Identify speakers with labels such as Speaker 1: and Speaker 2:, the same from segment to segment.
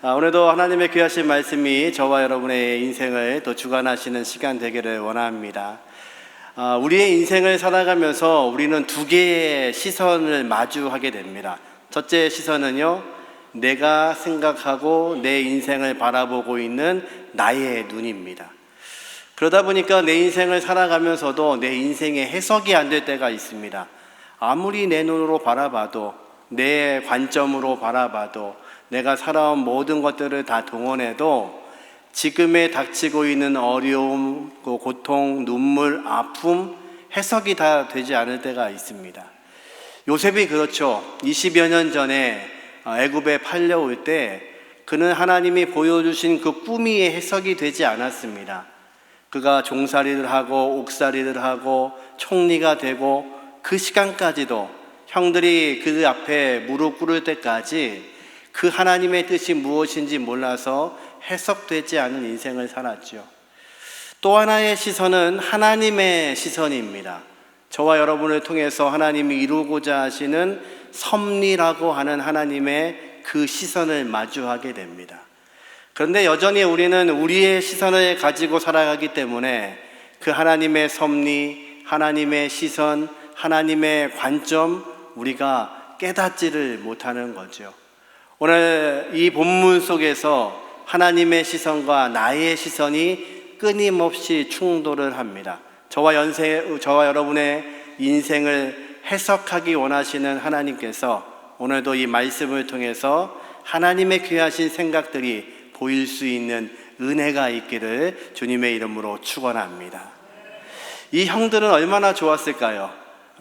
Speaker 1: 오늘도 하나님의 귀하신 말씀이 저와 여러분의 인생을 또 주관하시는 시간 되기를 원합니다. 우리의 인생을 살아가면서 우리는 두 개의 시선을 마주하게 됩니다. 첫째 시선은요, 내가 생각하고 내 인생을 바라보고 있는 나의 눈입니다. 그러다 보니까 내 인생을 살아가면서도 내 인생의 해석이 안 될 때가 있습니다. 아무리 내 눈으로 바라봐도, 내 관점으로 바라봐도, 내가 살아온 모든 것들을 다 동원해도 지금에 닥치고 있는 어려움, 고통, 눈물, 아픔, 해석이 다 되지 않을 때가 있습니다. 요셉이 그렇죠. 20여 년 전에 애굽에 팔려올 때 그는 하나님이 보여주신 그 꿈이 해석이 되지 않았습니다. 그가 종살이를 하고 옥살이를 하고 총리가 되고 그 시간까지도 형들이 그 앞에 무릎 꿇을 때까지 그 하나님의 뜻이 무엇인지 몰라서 해석되지 않은 인생을 살았죠. 또 하나의 시선은 하나님의 시선입니다. 저와 여러분을 통해서 하나님이 이루고자 하시는 섭리라고 하는 하나님의 그 시선을 마주하게 됩니다. 그런데 여전히 우리는 우리의 시선을 가지고 살아가기 때문에 그 하나님의 섭리, 하나님의 시선, 하나님의 관점, 우리가 깨닫지를 못하는 거죠. 오늘 이 본문 속에서 하나님의 시선과 나의 시선이 끊임없이 충돌을 합니다. 저와 여러분의 인생을 해석하기 원하시는 하나님께서 오늘도 이 말씀을 통해서 하나님의 귀하신 생각들이 보일 수 있는 은혜가 있기를 주님의 이름으로 축원합니다. 이 형들은 얼마나 좋았을까요?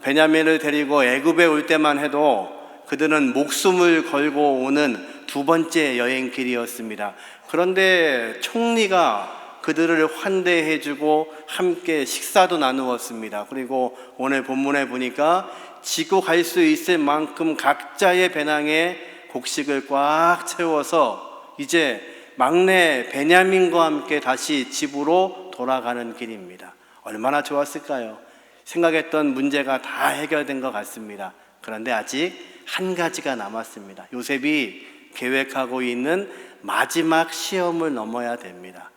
Speaker 1: 베냐민을 데리고 애굽에 올 때만 해도 그들은 목숨을 걸고 오는 두 번째 여행길이었습니다. 그런데 총리가 그들을 환대해주고 함께 식사도 나누었습니다. 그리고 오늘 본문에 보니까 지고 갈 수 있을 만큼 각자의 배낭에 곡식을 꽉 채워서 이제 막내 베냐민과 함께 다시 집으로 돌아가는 길입니다. 얼마나 좋았을까요? 생각했던 문제가 다 해결된 것 같습니다. 그런데 아직 한 가지가 남았습니다. 요셉이 계획하고 있는 마지막 시험을 넘어야 됩니다.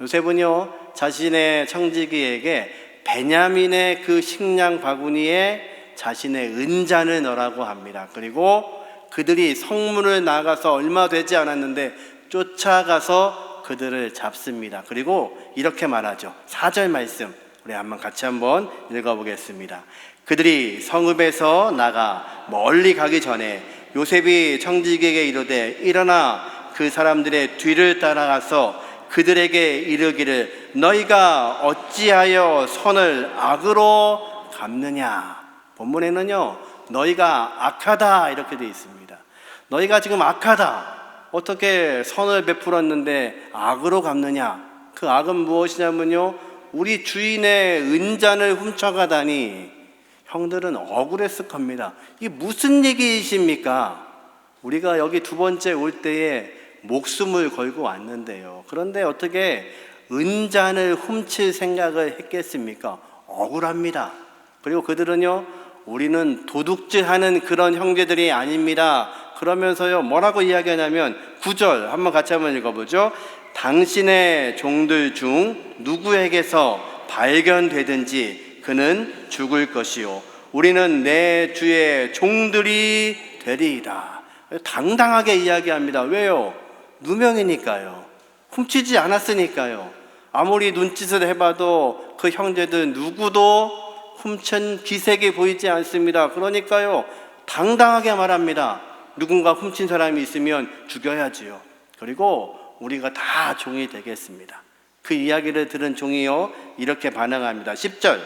Speaker 1: 요셉은요, 자신의 청지기에게 베냐민의 그 식량 바구니에 자신의 은잔을 넣으라고 합니다. 그리고 그들이 성문을 나가서 얼마 되지 않았는데 쫓아가서 그들을 잡습니다. 그리고 이렇게 말하죠. 4절 말씀 우리 같이 한번 읽어보겠습니다. 그들이 성읍에서 나가 멀리 가기 전에 요셉이 청지기에게 이르되 일어나 그 사람들의 뒤를 따라가서 그들에게 이르기를 너희가 어찌하여 선을 악으로 갚느냐. 본문에는요, 너희가 악하다 이렇게 되어 있습니다. 너희가 지금 악하다. 어떻게 선을 베풀었는데 악으로 갚느냐. 그 악은 무엇이냐면요, 우리 주인의 은잔을 훔쳐가다니 형들은 억울했을 겁니다. 이게 무슨 얘기이십니까? 우리가 여기 두 번째 올 때에 목숨을 걸고 왔는데요. 그런데 어떻게 은잔을 훔칠 생각을 했겠습니까? 억울합니다. 그리고 그들은요, 우리는 도둑질하는 그런 형제들이 아닙니다. 그러면서요, 뭐라고 이야기하냐면 9절 한번 같이 한번 읽어보죠. 당신의 종들 중 누구에게서 발견되든지 그는 죽을 것이요 우리는 내 주의 종들이 되리이다. 당당하게 이야기합니다. 왜요? 누명이니까요. 훔치지 않았으니까요. 아무리 눈짓을 해봐도 그 형제들 누구도 훔친 기색이 보이지 않습니다. 그러니까요, 당당하게 말합니다. 누군가 훔친 사람이 있으면 죽여야지요. 그리고 우리가 다 종이 되겠습니다. 그 이야기를 들은 종이요, 이렇게 반응합니다. 10절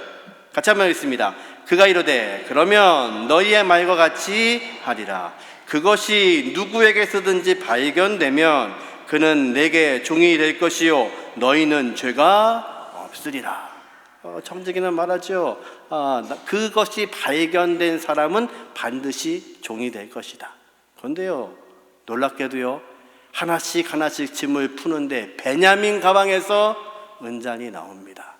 Speaker 1: 같이 한번 읽습니다. 그가 이르되 그러면 너희의 말과 같이 하리라. 그것이 누구에게서든지 발견되면 그는 내게 종이 될 것이요 너희는 죄가 없으리라. 청지기는 말하죠. 그것이 발견된 사람은 반드시 종이 될 것이다. 그런데요, 놀랍게도요, 하나씩 짐을 푸는데 베냐민 가방에서 은잔이 나옵니다.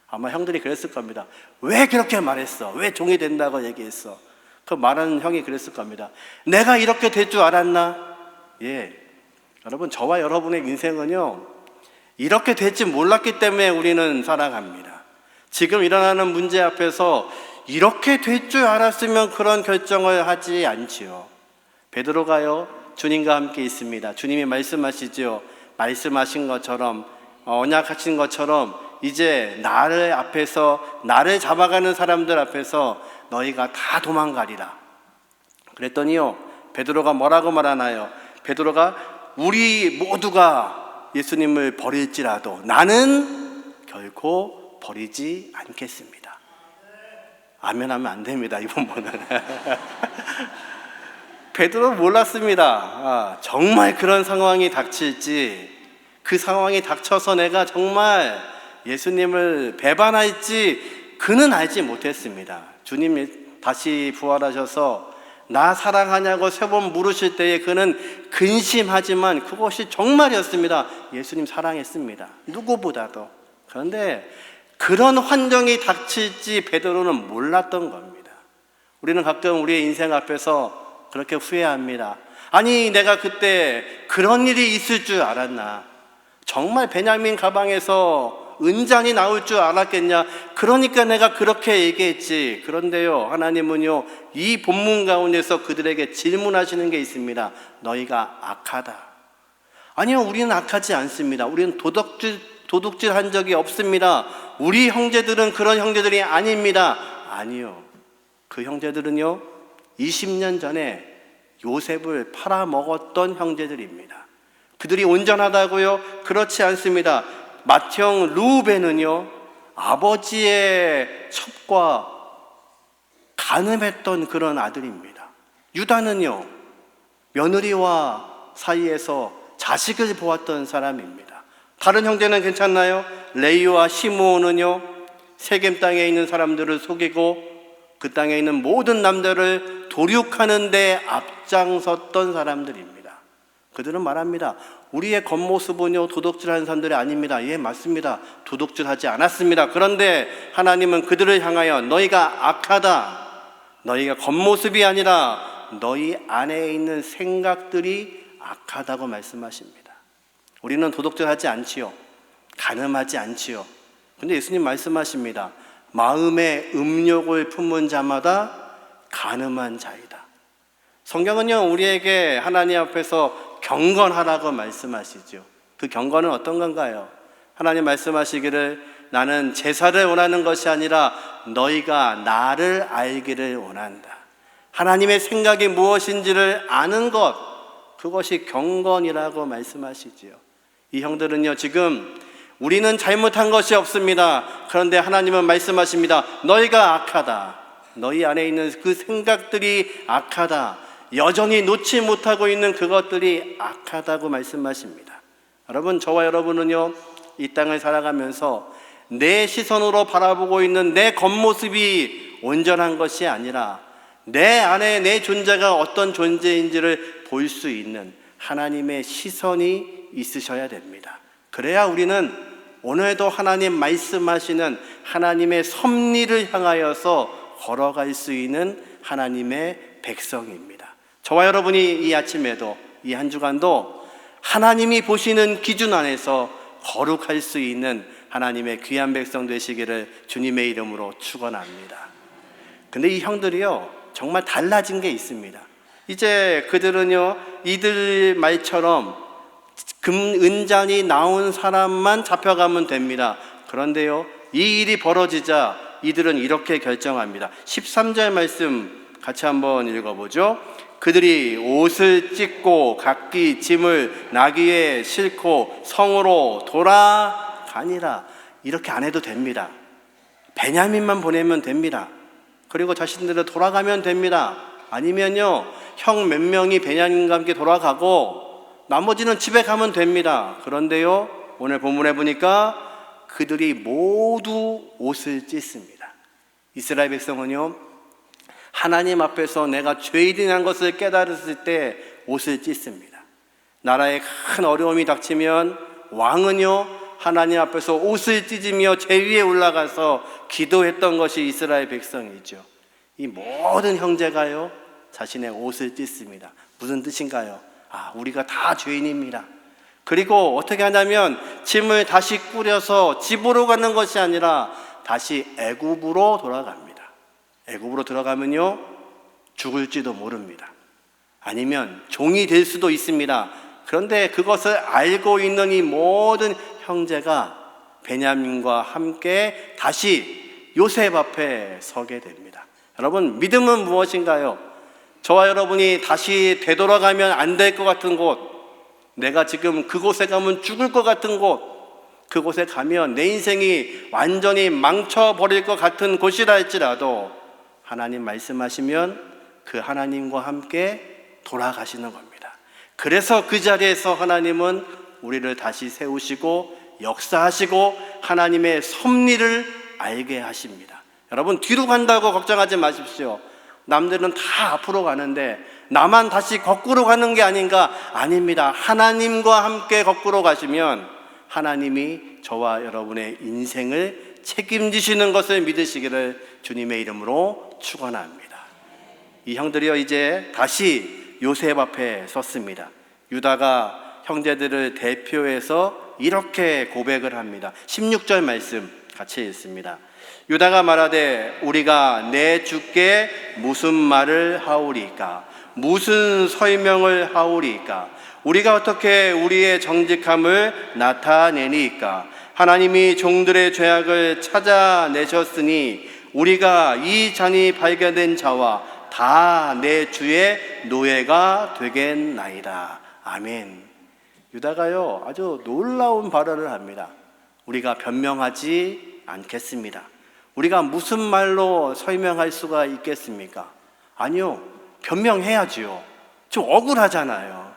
Speaker 1: 아마 형들이 그랬을 겁니다. 왜 그렇게 말했어? 왜 종이 된다고 얘기했어? 그 말하는 형이 그랬을 겁니다. 내가 이렇게 될 줄 알았나? 예, 여러분, 저와 여러분의 인생은요, 이렇게 될지 몰랐기 때문에 우리는 살아갑니다. 지금 일어나는 문제 앞에서 이렇게 될 줄 알았으면 그런 결정을 하지 않지요. 베드로가요, 주님과 함께 있습니다. 주님이 말씀하시죠. 말씀하신 것처럼, 언약하신 것처럼 이제 나를 잡아가는 사람들 앞에서 너희가 다 도망가리라. 그랬더니요, 베드로가 뭐라고 말하나요? 베드로가 우리 모두가 예수님을 버릴지라도 나는 결코 버리지 않겠습니다. 아멘 하면 안 됩니다, 이번 번은. 베드로 몰랐습니다. 정말 그런 상황이 닥칠지, 그 상황이 닥쳐서 내가 정말 예수님을 배반할지 그는 알지 못했습니다. 주님이 다시 부활하셔서 나 사랑하냐고 3번 물으실 때에 그는 근심하지만 그것이 정말이었습니다. 예수님 사랑했습니다. 누구보다도. 그런데 그런 환경이 닥칠지 베드로는 몰랐던 겁니다. 우리는 가끔 우리의 인생 앞에서 그렇게 후회합니다. 아니, 내가 그때 그런 일이 있을 줄 알았나? 정말 베냐민 가방에서 은잔이 나올 줄 알았겠냐? 그러니까 내가 그렇게 얘기했지. 그런데요, 하나님은요, 이 본문 가운데서 그들에게 질문하시는 게 있습니다. 너희가 악하다. 아니요, 우리는 악하지 않습니다. 우리는 도둑질 한 적이 없습니다. 우리 형제들은 그런 형제들이 아닙니다. 아니요, 그 형제들은요, 20년 전에 요셉을 팔아먹었던 형제들입니다. 그들이 온전하다고요? 그렇지 않습니다. 맏형 루벤은요, 아버지의 첩과 간음했던 그런 아들입니다. 유다는요, 며느리와 사이에서 자식을 보았던 사람입니다. 다른 형제는 괜찮나요? 레위와 시므온은요, 세겜 땅에 있는 사람들을 속이고 그 땅에 있는 모든 남자를 도륙하는 데 앞장섰던 사람들입니다. 그들은 말합니다. 우리의 겉모습은요, 도둑질하는 사람들이 아닙니다. 예, 맞습니다. 도둑질하지 않았습니다. 그런데 하나님은 그들을 향하여 너희가 악하다. 너희가 겉모습이 아니라 너희 안에 있는 생각들이 악하다고 말씀하십니다. 우리는 도둑질하지 않지요. 간음하지 않지요. 근데 예수님 말씀하십니다. 마음의 음욕을 품은 자마다 간음한 자이다. 성경은요, 우리에게 하나님 앞에서 경건하라고 말씀하시죠. 그 경건은 어떤 건가요? 하나님 말씀하시기를 나는 제사를 원하는 것이 아니라 너희가 나를 알기를 원한다. 하나님의 생각이 무엇인지를 아는 것, 그것이 경건이라고 말씀하시지요. 이 형들은요, 지금 우리는 잘못한 것이 없습니다. 그런데 하나님은 말씀하십니다. 너희가 악하다. 너희 안에 있는 그 생각들이 악하다. 여전히 놓지 못하고 있는 그것들이 악하다고 말씀하십니다. 여러분, 저와 여러분은요, 이 땅을 살아가면서 내 시선으로 바라보고 있는 내 겉모습이 온전한 것이 아니라 내 안에 내 존재가 어떤 존재인지를 볼 수 있는 하나님의 시선이 있으셔야 됩니다. 그래야 우리는 오늘도 하나님 말씀하시는 하나님의 섭리를 향하여서 걸어갈 수 있는 하나님의 백성입니다. 저와 여러분이 이 아침에도, 이 한 주간도 하나님이 보시는 기준 안에서 거룩할 수 있는 하나님의 귀한 백성 되시기를 주님의 이름으로 축원합니다. 근데 이 형들이요, 정말 달라진 게 있습니다. 이제 그들은요, 이들 말처럼 은잔이 나온 사람만 잡혀가면 됩니다. 그런데요, 이 일이 벌어지자 이들은 이렇게 결정합니다. 13절 말씀 같이 한번 읽어보죠. 그들이 옷을 찢고 각기 짐을 나귀에 싣고 성으로 돌아가니라. 이렇게 안 해도 됩니다. 베냐민만 보내면 됩니다. 그리고 자신들은 돌아가면 됩니다. 아니면요, 형 몇 명이 베냐민과 함께 돌아가고 나머지는 집에 가면 됩니다. 그런데요, 오늘 본문에 보니까 그들이 모두 옷을 찢습니다. 이스라엘 백성은요, 하나님 앞에서 내가 죄인이라는 것을 깨달았을 때 옷을 찢습니다. 나라에 큰 어려움이 닥치면 왕은요, 하나님 앞에서 옷을 찢으며 제위에 올라가서 기도했던 것이 이스라엘 백성이죠. 이 모든 형제가요, 자신의 옷을 찢습니다. 무슨 뜻인가요? 우리가 다 죄인입니다. 그리고 어떻게 하냐면 짐을 다시 꾸려서 집으로 가는 것이 아니라 다시 애굽으로 돌아갑니다. 애굽으로 들어가면요, 죽을지도 모릅니다. 아니면 종이 될 수도 있습니다. 그런데 그것을 알고 있는 이 모든 형제가 베냐민과 함께 다시 요셉 앞에 서게 됩니다. 여러분, 믿음은 무엇인가요? 저와 여러분이 다시 되돌아가면 안 될 것 같은 곳, 내가 지금 그곳에 가면 죽을 것 같은 곳, 그곳에 가면 내 인생이 완전히 망쳐버릴 것 같은 곳이라 할지라도 하나님 말씀하시면 그 하나님과 함께 돌아가시는 겁니다. 그래서 그 자리에서 하나님은 우리를 다시 세우시고 역사하시고 하나님의 섭리를 알게 하십니다. 여러분, 뒤로 간다고 걱정하지 마십시오. 남들은 다 앞으로 가는데 나만 다시 거꾸로 가는 게 아닌가? 아닙니다. 하나님과 함께 거꾸로 가시면 하나님이 저와 여러분의 인생을 책임지시는 것을 믿으시기를 주님의 이름으로 축원합니다. 이 형들이요, 이제 다시 요셉 앞에 섰습니다. 유다가 형제들을 대표해서 이렇게 고백을 합니다. 16절 말씀 같이 읽습니다. 유다가 말하되 우리가 내 주께 무슨 말을 하오리까? 무슨 설명을 하오리까? 우리가 어떻게 우리의 정직함을 나타내니까? 하나님이 종들의 죄악을 찾아내셨으니 우리가 이 잔이 발견된 자와 다 내 주의 노예가 되겠나이다. 아멘. 유다가요, 아주 놀라운 발언을 합니다. 우리가 변명하지 않겠습니다. 우리가 무슨 말로 설명할 수가 있겠습니까? 아니요, 변명해야지요. 좀 억울하잖아요.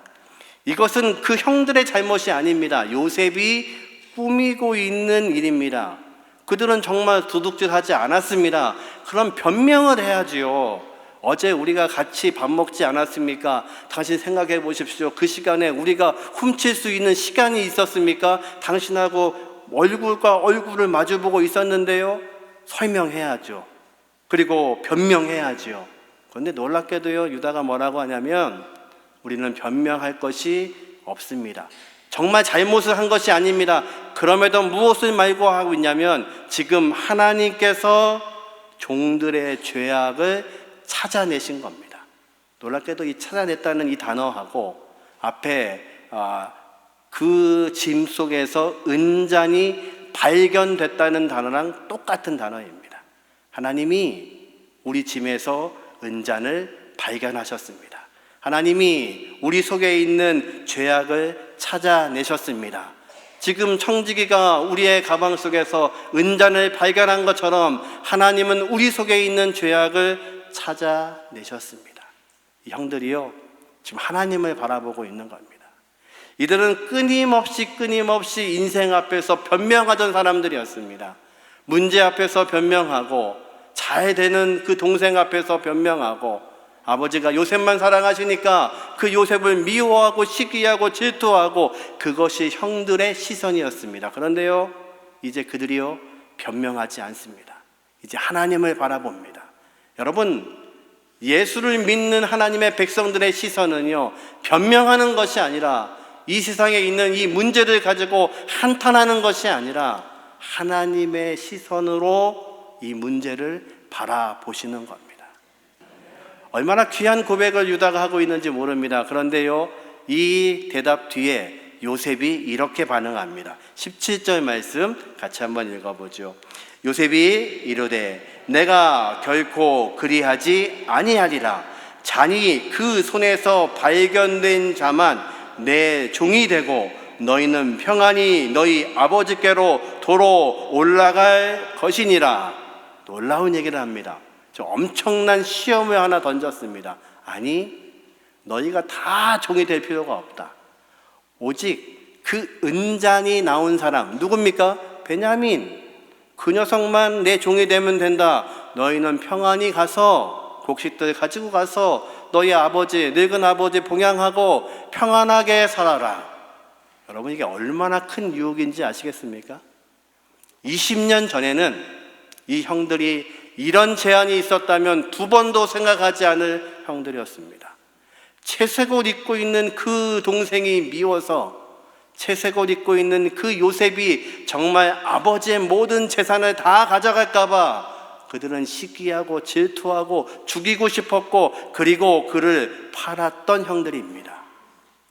Speaker 1: 이것은 그 형들의 잘못이 아닙니다. 요셉이 꾸미고 있는 일입니다. 그들은 정말 도둑질하지 않았습니다. 그럼 변명을 해야지요. 어제 우리가 같이 밥 먹지 않았습니까? 당신 생각해 보십시오. 그 시간에 우리가 훔칠 수 있는 시간이 있었습니까? 당신하고 얼굴과 얼굴을 마주보고 있었는데요. 설명해야죠. 그리고 변명해야죠. 그런데 놀랍게도요, 유다가 뭐라고 하냐면 우리는 변명할 것이 없습니다. 정말 잘못을 한 것이 아닙니다. 그럼에도 무엇을 말고 하고 있냐면 지금 하나님께서 종들의 죄악을 찾아내신 겁니다. 놀랍게도 이 찾아냈다는 이 단어하고 앞에 그 짐 속에서 은잔이 발견됐다는 단어랑 똑같은 단어입니다. 하나님이 우리 짐에서 은잔을 발견하셨습니다. 하나님이 우리 속에 있는 죄악을 찾아내셨습니다. 지금 청지기가 우리의 가방 속에서 은잔을 발견한 것처럼 하나님은 우리 속에 있는 죄악을 찾아내셨습니다. 이 형들이요, 지금 하나님을 바라보고 있는 겁니다. 이들은 끊임없이 인생 앞에서 변명하던 사람들이었습니다. 문제 앞에서 변명하고 잘 되는 그 동생 앞에서 변명하고 아버지가 요셉만 사랑하시니까 그 요셉을 미워하고 시기하고 질투하고 그것이 형들의 시선이었습니다. 그런데요, 이제 그들이요, 변명하지 않습니다. 이제 하나님을 바라봅니다. 여러분, 예수를 믿는 하나님의 백성들의 시선은요, 변명하는 것이 아니라 이 세상에 있는 이 문제를 가지고 한탄하는 것이 아니라 하나님의 시선으로 이 문제를 바라보시는 겁니다. 얼마나 귀한 고백을 유다가 하고 있는지 모릅니다. 그런데요, 이 대답 뒤에 요셉이 이렇게 반응합니다. 17절 말씀 같이 한번 읽어보죠. 요셉이 이르되 내가 결코 그리하지 아니하리라. 잔이 그 손에서 발견된 자만 내 종이 되고 너희는 평안히 너희 아버지께로 도로 올라갈 것이니라. 놀라운 얘기를 합니다. 저 엄청난 시험을 하나 던졌습니다. 아니, 너희가 다 종이 될 필요가 없다. 오직 그 은잔이 나온 사람 누굽니까? 베냐민. 그 녀석만 내 종이 되면 된다. 너희는 평안히 가서 곡식들 가지고 가서 너희 아버지, 늙은 아버지 봉양하고 평안하게 살아라. 여러분, 이게 얼마나 큰 유혹인지 아시겠습니까? 20년 전에는 이 형들이 이런 제안이 있었다면 두 번도 생각하지 않을 형들이었습니다. 채색 옷 입고 있는 그 동생이 미워서 채색 옷 입고 있는 그 요셉이 정말 아버지의 모든 재산을 다 가져갈까 봐 그들은 시기하고 질투하고 죽이고 싶었고, 그리고 그를 팔았던 형들입니다.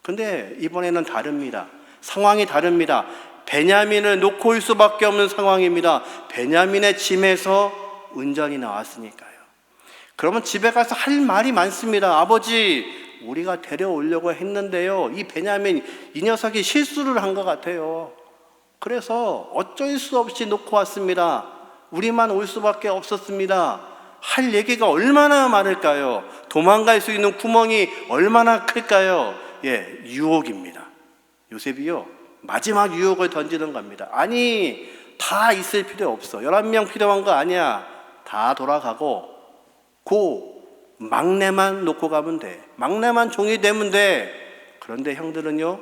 Speaker 1: 근데 이번에는 다릅니다. 상황이 다릅니다. 베냐민을 놓고 올 수밖에 없는 상황입니다. 베냐민의 짐에서 은전이 나왔으니까요. 그러면 집에 가서 할 말이 많습니다. 아버지, 우리가 데려오려고 했는데요, 이 베냐민, 이 녀석이 실수를 한 것 같아요. 그래서 어쩔 수 없이 놓고 왔습니다. 우리만 올 수밖에 없었습니다. 할 얘기가 얼마나 많을까요? 도망갈 수 있는 구멍이 얼마나 클까요? 유혹입니다. 요셉이요, 마지막 유혹을 던지는 겁니다. 아니, 다 있을 필요 없어. 11명 필요한 거 아니야. 다 돌아가고 막내만 놓고 가면 돼. 막내만 종이 되면 돼. 그런데 형들은요,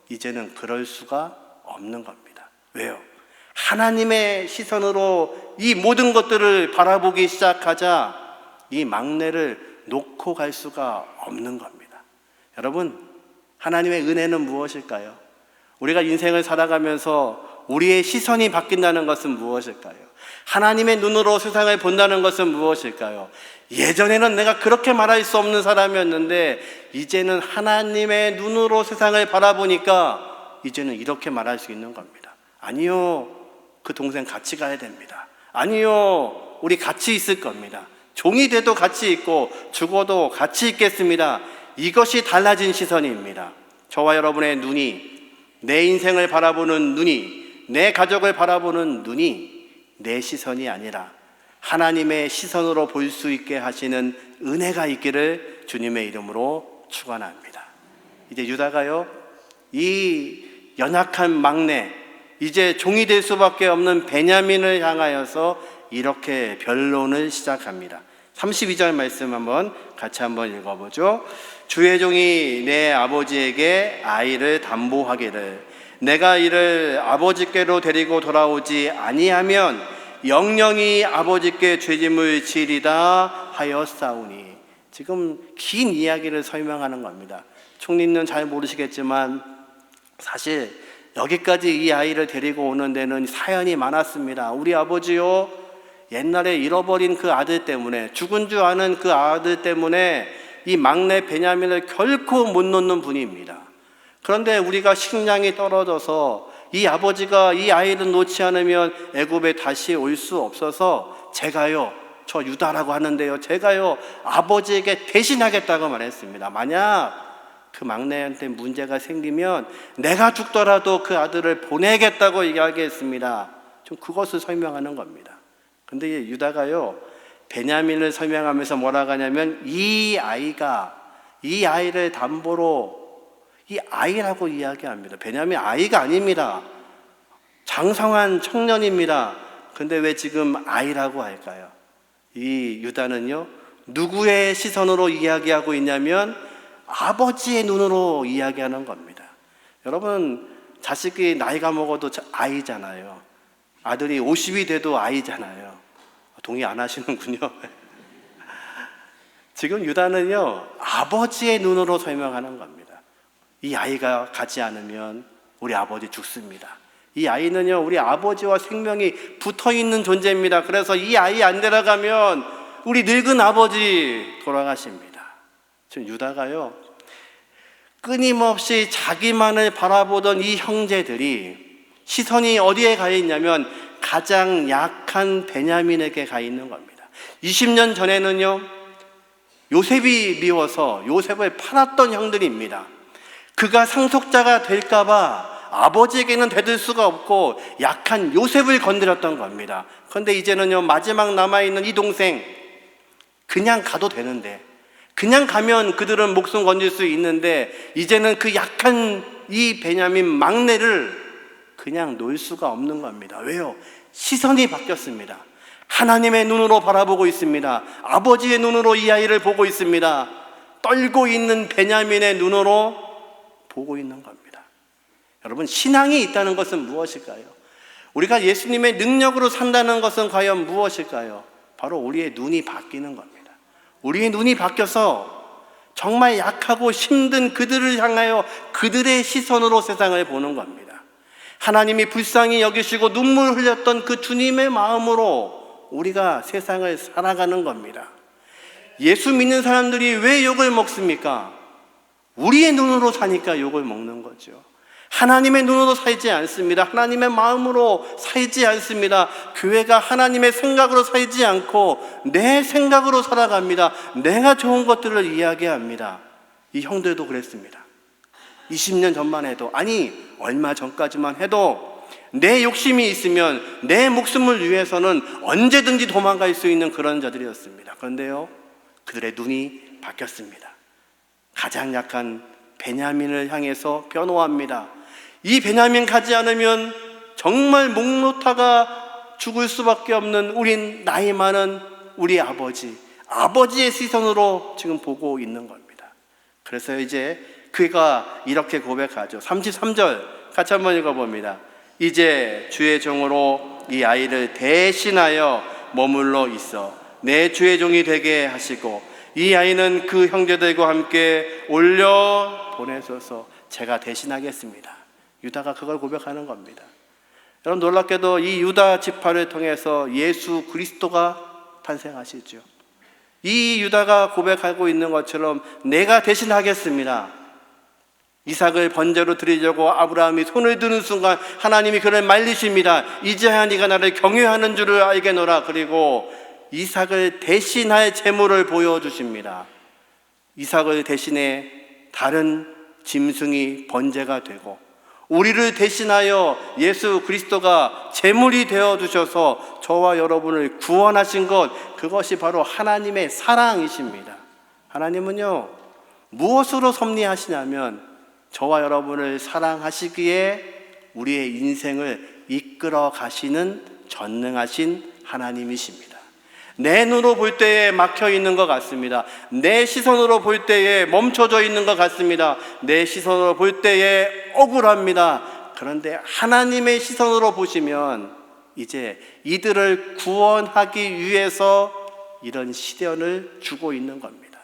Speaker 1: 이제는 그럴 수가 없는 겁니다. 왜요? 하나님의 시선으로 이 모든 것들을 바라보기 시작하자 이 막내를 놓고 갈 수가 없는 겁니다. 여러분, 하나님의 은혜는 무엇일까요? 우리가 인생을 살아가면서 우리의 시선이 바뀐다는 것은 무엇일까요? 하나님의 눈으로 세상을 본다는 것은 무엇일까요? 예전에는 내가 그렇게 말할 수 없는 사람이었는데 이제는 하나님의 눈으로 세상을 바라보니까 이제는 이렇게 말할 수 있는 겁니다. 아니요, 그 동생 같이 가야 됩니다. 아니요, 우리 같이 있을 겁니다. 종이 돼도 같이 있고 죽어도 같이 있겠습니다. 이것이 달라진 시선입니다. 저와 여러분의 눈이, 내 인생을 바라보는 눈이, 내 가족을 바라보는 눈이 내 시선이 아니라 하나님의 시선으로 볼 수 있게 하시는 은혜가 있기를 주님의 이름으로 축원합니다. 이제 유다가요, 이 연약한 막내, 이제 종이 될 수밖에 없는 베냐민을 향하여서 이렇게 변론을 시작합니다. 32절 말씀 같이 한번 읽어보죠. 주의 종이 내 아버지에게 아이를 담보하기를 내가 이를 아버지께로 데리고 돌아오지 아니하면 영영이 아버지께 죄짐을 지리다 하였사오니. 지금 긴 이야기를 설명하는 겁니다. 총리는 잘 모르시겠지만 사실 여기까지 이 아이를 데리고 오는 데는 사연이 많았습니다. 우리 아버지요, 옛날에 잃어버린 그 아들 때문에, 죽은 줄 아는 그 아들 때문에 이 막내 베냐민을 결코 못 놓는 분입니다. 그런데 우리가 식량이 떨어져서 이 아버지가 이 아이를 놓지 않으면 애굽에 다시 올 수 없어서 제가요, 저 유다라고 하는데요, 제가요 아버지에게 대신하겠다고 말했습니다. 만약 그 막내한테 문제가 생기면 내가 죽더라도 그 아들을 보내겠다고 이야기했습니다. 좀 그것을 설명하는 겁니다. 근데 유다가요, 베냐민을 설명하면서 뭐라고 하냐면 이 아이를 담보로, 이 아이라고 이야기합니다. 베냐민 아이가 아닙니다. 장성한 청년입니다. 근데 왜 지금 아이라고 할까요? 이 유다는요, 누구의 시선으로 이야기하고 있냐면 아버지의 눈으로 이야기하는 겁니다. 여러분, 자식이 나이가 먹어도 아이잖아요. 아들이 50이 돼도 아이잖아요. 동의 안 하시는군요. 지금 유다는요, 아버지의 눈으로 설명하는 겁니다. 이 아이가 가지 않으면 우리 아버지 죽습니다. 이 아이는요, 우리 아버지와 생명이 붙어있는 존재입니다. 그래서 이 아이 안 데려가면 우리 늙은 아버지 돌아가십니다. 지금 유다가요, 끊임없이 자기만을 바라보던 이 형제들이 시선이 어디에 가 있냐면 가장 약한 베냐민에게 가 있는 겁니다. 20년 전에는요, 요셉이 미워서 요셉을 팔았던 형들입니다. 그가 상속자가 될까봐 아버지에게는 대들 수가 없고 약한 요셉을 건드렸던 겁니다. 그런데 이제는요, 마지막 남아있는 이 동생, 그냥 가도 되는데, 그냥 가면 그들은 목숨 건질 수 있는데 이제는 그 약한 이 베냐민 막내를 그냥 놓을 수가 없는 겁니다. 왜요? 시선이 바뀌었습니다. 하나님의 눈으로 바라보고 있습니다. 아버지의 눈으로 이 아이를 보고 있습니다. 떨고 있는 베냐민의 눈으로 보고 있는 겁니다. 여러분, 신앙이 있다는 것은 무엇일까요? 우리가 예수님의 능력으로 산다는 것은 과연 무엇일까요? 바로 우리의 눈이 바뀌는 겁니다. 우리의 눈이 바뀌어서 정말 약하고 힘든 그들을 향하여 그들의 시선으로 세상을 보는 겁니다. 하나님이 불쌍히 여기시고 눈물 흘렸던 그 주님의 마음으로 우리가 세상을 살아가는 겁니다. 예수 믿는 사람들이 왜 욕을 먹습니까? 우리의 눈으로 사니까 욕을 먹는 거죠. 하나님의 눈으로 살지 않습니다. 하나님의 마음으로 살지 않습니다. 교회가 하나님의 생각으로 살지 않고 내 생각으로 살아갑니다. 내가 좋은 것들을 이야기합니다. 이 형들도 그랬습니다. 20년 전만 해도, 아니 얼마 전까지만 해도 내 욕심이 있으면 내 목숨을 위해서는 언제든지 도망갈 수 있는 그런 자들이었습니다. 그런데요, 그들의 눈이 바뀌었습니다. 가장 약한 베냐민을 향해서 변호합니다. 이 베냐민 가지 않으면 정말 목 놓다가 죽을 수밖에 없는 우린 나이 많은 우리 아버지의 시선으로 지금 보고 있는 겁니다. 그래서 이제 그가 이렇게 고백하죠. 33절 같이 한번 읽어봅니다. 이제 주의 종으로 이 아이를 대신하여 머물러 있어 내 주의 종이 되게 하시고 이 아이는 그 형제들과 함께 올려 보내소서. 제가 대신하겠습니다. 유다가 그걸 고백하는 겁니다. 여러분, 놀랍게도 이 유다 지파를 통해서 예수 그리스도가 탄생하시죠. 이 유다가 고백하고 있는 것처럼 내가 대신하겠습니다. 이삭을 번제로 드리려고 아브라함이 손을 드는 순간 하나님이 그를 말리십니다. 이제야 네가 나를 경외하는 줄을 알게노라. 그리고 이삭을 대신할 제물을 보여주십니다. 이삭을 대신해 다른 짐승이 번제가 되고 우리를 대신하여 예수 그리스도가 제물이 되어주셔서 저와 여러분을 구원하신 것, 그것이 바로 하나님의 사랑이십니다. 하나님은요, 무엇으로 섭리하시냐면 저와 여러분을 사랑하시기에 우리의 인생을 이끌어 가시는 전능하신 하나님이십니다. 내 눈으로 볼 때에 막혀 있는 것 같습니다. 내 시선으로 볼 때에 멈춰져 있는 것 같습니다. 내 시선으로 볼 때에 억울합니다. 그런데 하나님의 시선으로 보시면 이제 이들을 구원하기 위해서 이런 시련을 주고 있는 겁니다.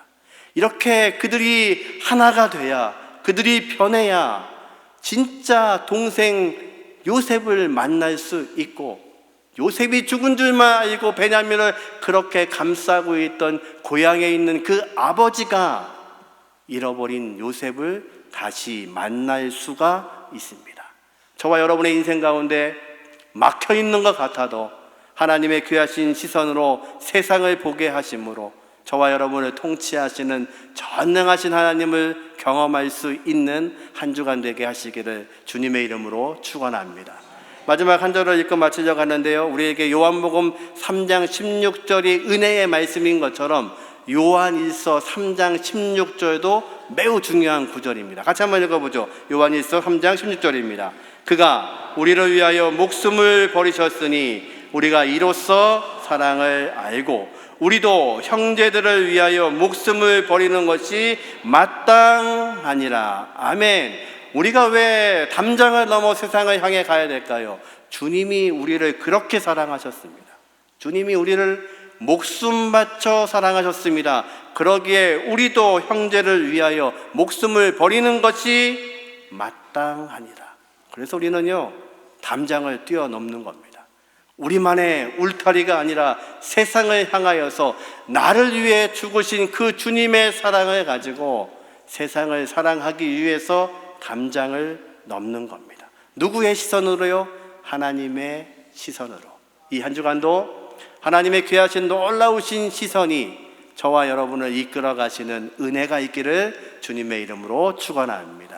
Speaker 1: 이렇게 그들이 하나가 돼야, 그들이 변해야 진짜 동생 요셉을 만날 수 있고, 요셉이 죽은 줄만 알고 베냐민을 그렇게 감싸고 있던 고향에 있는 그 아버지가 잃어버린 요셉을 다시 만날 수가 있습니다. 저와 여러분의 인생 가운데 막혀 있는 것 같아도 하나님의 귀하신 시선으로 세상을 보게 하심으로 저와 여러분을 통치하시는 전능하신 하나님을 경험할 수 있는 한 주간 되게 하시기를 주님의 이름으로 축원합니다. 마지막 한 절을 읽고 마치려고 하는데요, 우리에게 요한복음 3장 16절이 은혜의 말씀인 것처럼 요한일서 3장 16절도 매우 중요한 구절입니다. 같이 한번 읽어보죠. 요한일서 3장 16절입니다. 그가 우리를 위하여 목숨을 버리셨으니 우리가 이로써 사랑을 알고 우리도 형제들을 위하여 목숨을 버리는 것이 마땅하니라. 아멘. 우리가 왜 담장을 넘어 세상을 향해 가야 될까요? 주님이 우리를 그렇게 사랑하셨습니다. 주님이 우리를 목숨 바쳐 사랑하셨습니다. 그러기에 우리도 형제를 위하여 목숨을 버리는 것이 마땅하니라. 그래서 우리는요, 담장을 뛰어넘는 겁니다. 우리만의 울타리가 아니라 세상을 향하여서 나를 위해 죽으신 그 주님의 사랑을 가지고 세상을 사랑하기 위해서 담장을 넘는 겁니다. 누구의 시선으로요? 하나님의 시선으로. 이 한 주간도 하나님의 귀하신 놀라우신 시선이 저와 여러분을 이끌어 가시는 은혜가 있기를 주님의 이름으로 축원합니다.